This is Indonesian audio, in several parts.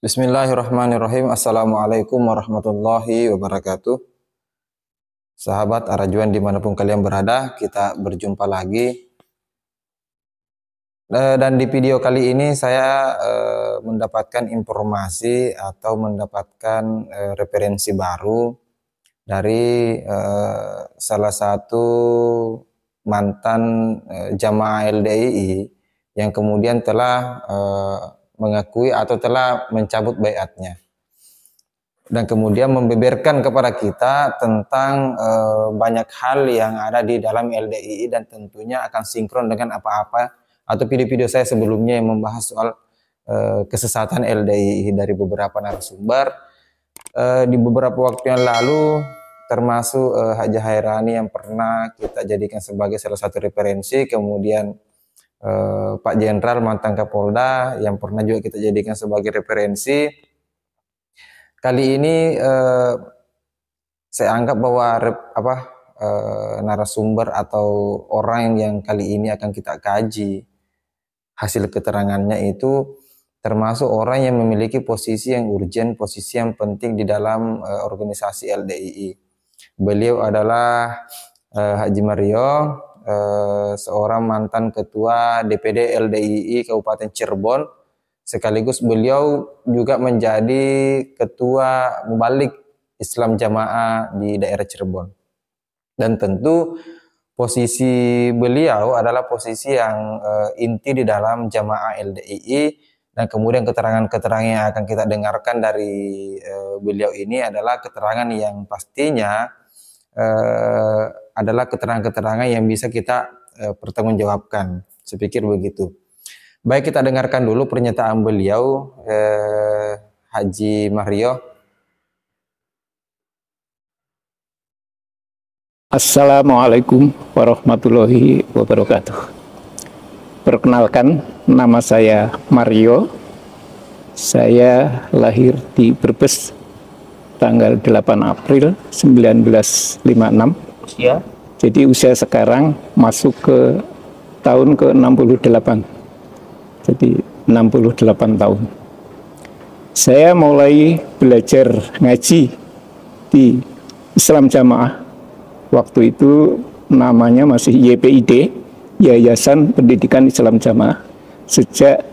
Bismillahirrahmanirrahim. Assalamualaikum warahmatullahi wabarakatuh. Sahabat Arajuan dimanapun kalian berada, kita berjumpa lagi. Dan di video kali ini saya mendapatkan informasi atau mendapatkan referensi baru dari salah satu mantan jamaah LDII yang kemudian telah mengakui atau telah mencabut baiatnya dan kemudian membeberkan kepada kita tentang banyak hal yang ada di dalam LDII dan tentunya akan sinkron dengan apa-apa atau video-video saya sebelumnya yang membahas soal kesesatan LDII dari beberapa narasumber di beberapa waktu yang lalu, termasuk Haji Hairani yang pernah kita jadikan sebagai salah satu referensi, kemudian Pak Jenderal mantan Kapolda yang pernah juga kita jadikan sebagai referensi. Kali ini saya anggap bahwa narasumber atau orang yang kali ini akan kita kaji hasil keterangannya itu termasuk orang yang memiliki posisi yang urgent, posisi yang penting di dalam organisasi LDII. Beliau adalah Haji Mario, seorang mantan ketua DPD LDII Kabupaten Cirebon, sekaligus beliau juga menjadi ketua mubalik Islam Jamaah di daerah Cirebon. Dan tentu posisi beliau adalah posisi yang inti di dalam jamaah LDII, dan kemudian keterangan-keterangan yang akan kita dengarkan dari beliau ini adalah keterangan yang pastinya adalah keterangan-keterangan yang bisa kita pertanggungjawabkan. Saya pikir begitu. Baik, kita dengarkan dulu pernyataan beliau, Haji Mario. Assalamualaikum warahmatullahi wabarakatuh. Perkenalkan, nama saya Mario. Saya lahir di Brebes tanggal 8 April 1956. Usia? Jadi usia sekarang masuk ke tahun ke-68. Jadi 68 tahun. Saya mulai belajar ngaji di Islam Jamaah. Waktu itu namanya masih YPID, Yayasan Pendidikan Islam Jamaah, sejak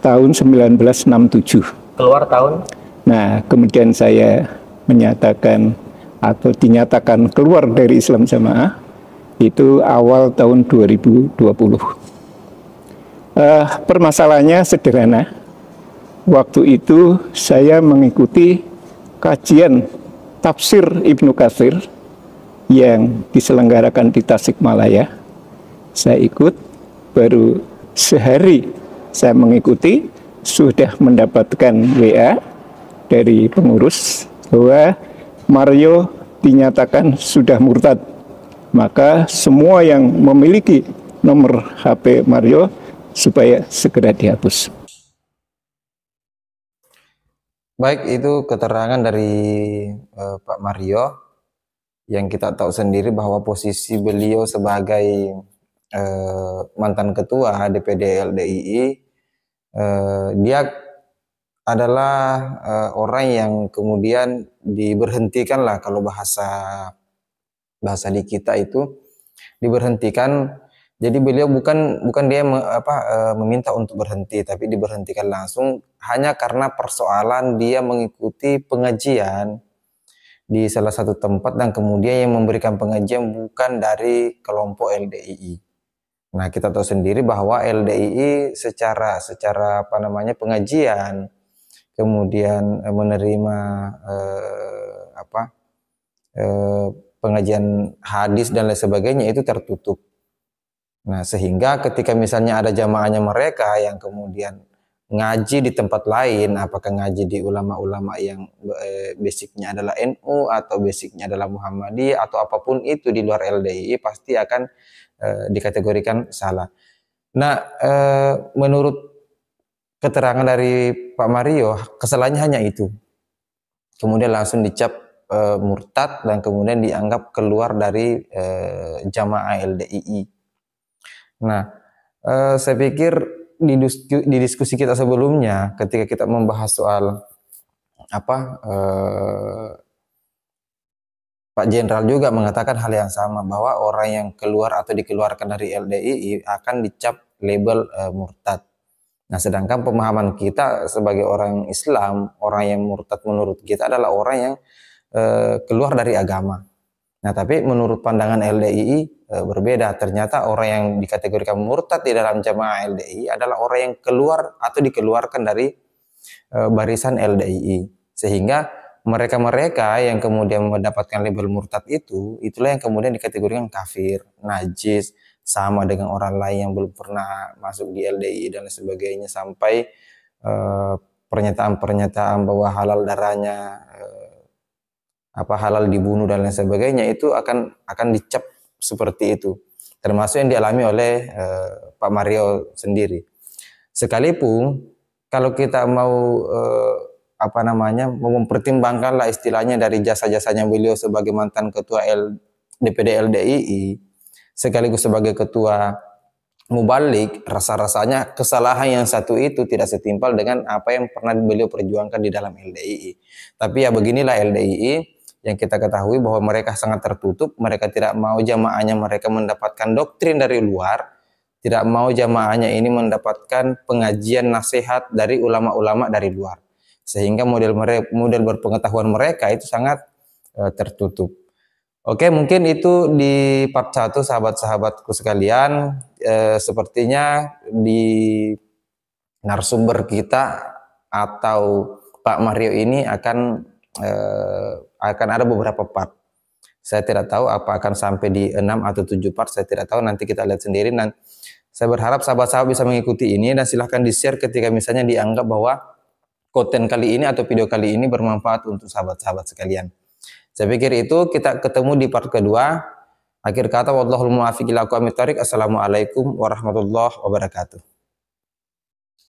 tahun 1967. Keluar tahun? Nah, kemudian saya menyatakan atau dinyatakan keluar dari Islam Jamaah itu awal tahun 2020. Permasalahannya sederhana. Waktu itu saya mengikuti kajian tafsir Ibnu Katsir yang diselenggarakan di Tasikmalaya. Saya ikut, baru sehari saya mengikuti, sudah mendapatkan WA dari pengurus bahwa Mario dinyatakan sudah murtad. Maka semua yang memiliki nomor HP Mario supaya segera dihapus. Baik, itu keterangan dari Pak Mario, yang kita tahu sendiri bahwa posisi beliau sebagai mantan ketua DPD LDII, dia adalah orang yang kemudian diberhentikan lah, kalau bahasa di kita itu diberhentikan. Jadi beliau bukan dia meminta untuk berhenti, tapi diberhentikan langsung hanya karena persoalan dia mengikuti pengajian di salah satu tempat dan kemudian yang memberikan pengajian bukan dari kelompok LDII. Nah, kita tahu sendiri bahwa LDII secara pengajian, kemudian menerima pengajian hadis dan lain sebagainya itu tertutup. Nah, sehingga ketika misalnya ada jamaahnya mereka yang kemudian ngaji di tempat lain, apakah ngaji di ulama-ulama yang basicnya adalah NU atau basicnya adalah Muhammadiyah atau apapun itu di luar LDII, pasti akan dikategorikan salah. Nah, menurut keterangan dari Pak Mario, kesalahannya hanya itu. Kemudian langsung dicap murtad dan kemudian dianggap keluar dari jamaah LDII. Nah, saya pikir di diskusi kita sebelumnya ketika kita membahas soal Pak Jenderal juga mengatakan hal yang sama, bahwa orang yang keluar atau dikeluarkan dari LDII akan dicap label murtad. Nah, sedangkan pemahaman kita sebagai orang Islam, orang yang murtad menurut kita adalah orang yang keluar dari agama. Nah, tapi menurut pandangan LDII berbeda. Ternyata orang yang dikategorikan murtad di dalam jamaah LDII adalah orang yang keluar atau dikeluarkan dari barisan LDII. Sehingga mereka-mereka yang kemudian mendapatkan label murtad itulah yang kemudian dikategorikan kafir, najis, sama dengan orang lain yang belum pernah masuk di LDII dan sebagainya, sampai pernyataan-pernyataan bahwa halal darahnya, halal dibunuh dan lain sebagainya, itu akan dicap seperti itu, termasuk yang dialami oleh Pak Mario sendiri. Sekalipun kalau kita mau mempertimbangkanlah istilahnya dari jasa-jasanya beliau sebagai mantan ketua DPD LDII sekaligus sebagai ketua Mubalik, rasa-rasanya kesalahan yang satu itu tidak setimpal dengan apa yang pernah beliau perjuangkan di dalam LDII. Tapi ya beginilah LDII, yang kita ketahui bahwa mereka sangat tertutup, mereka tidak mau jamaahnya mereka mendapatkan doktrin dari luar, tidak mau jamaahnya ini mendapatkan pengajian nasihat dari ulama-ulama dari luar. Sehingga model berpengetahuan mereka itu sangat tertutup. Oke, mungkin itu di part 1 sahabat-sahabatku sekalian. Sepertinya di narasumber kita atau Pak Mario ini akan ada beberapa part. Saya tidak tahu apa akan sampai di 6 atau 7 part, saya tidak tahu, nanti kita lihat sendiri. Dan saya berharap sahabat-sahabat bisa mengikuti ini, dan silahkan di-share ketika misalnya dianggap bahwa konten kali ini atau video kali ini bermanfaat untuk sahabat-sahabat sekalian. Saya pikir itu, kita ketemu di part kedua. Akhir kata, wallahul muwaffiq ila aqwamit thoriq. Assalamualaikum warahmatullahi wabarakatuh.